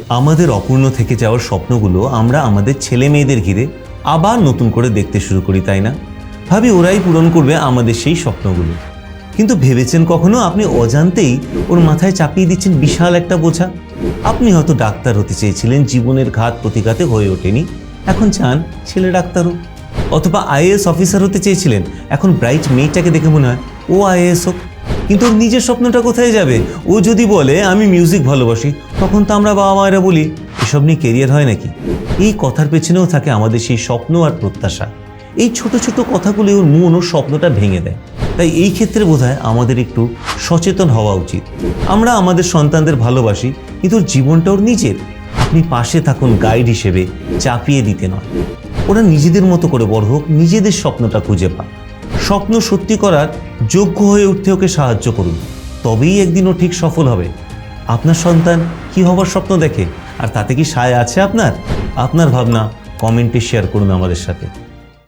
আমাদের অপূর্ণ থেকে যাওয়ার স্বপ্নগুলো আমরা আমাদের ছেলে মেয়েদের ঘিরে আবার নতুন করে দেখতে শুরু করি, তাই না? ভাবি ওরাই পূরণ করবে আমাদের সেই স্বপ্নগুলো। কিন্তু ভেবেছেন কখনো আপনি অজান্তেই ওর মাথায় চাপিয়ে দিচ্ছেন বিশাল একটা বোঝা? আপনি হয়তো ডাক্তার হতে চেয়েছিলেন, জীবনের ঘাত প্রতিঘাতে হয়ে ওঠেনি, এখন চান ছেলে ডাক্তার হোক। অথবা আইএএস অফিসার হতে চেয়েছিলেন, এখন ব্রাইট মেয়েটাকে দেখে মনে হয় ও আইএএস হোক। কিন্তু ওর নিজের স্বপ্নটা কোথায় যাবে? ও যদি বলে আমি মিউজিক ভালোবাসি, তখন তো আমরা বাবা মায়েরা বলি এসব নিয়ে কেরিয়ার হয় নাকি? এই কথার পেছনেও থাকে আমাদের সেই স্বপ্ন আর প্রত্যাশা। এই ছোট ছোট কথাগুলি ওর মন ও স্বপ্নটা ভেঙে দেয়। তাই এই ক্ষেত্রে বোধহয় আমাদের একটু সচেতন হওয়া উচিত। আমরা আমাদের সন্তানদের ভালোবাসি, কিন্তু ওর জীবনটা ওর নিজের। আপনি পাশে থাকুন গাইড হিসেবে, চাপিয়ে দিতে নয়। ওরা নিজেদের মতো করে বড় হোক, নিজেদের স্বপ্নটা খুঁজে পাক, স্বপ্ন সত্যি করার যোগ্য হয়ে উঠতে ওকে সাহায্য করুন। তবেই একদিন ও ঠিক সফল হবে। আপনার সন্তান কি হবার স্বপ্ন দেখে, আর তাতে কি সায় আছে আপনার? আপনার ভাবনা কমেন্টে শেয়ার করুন আমাদের সাথে।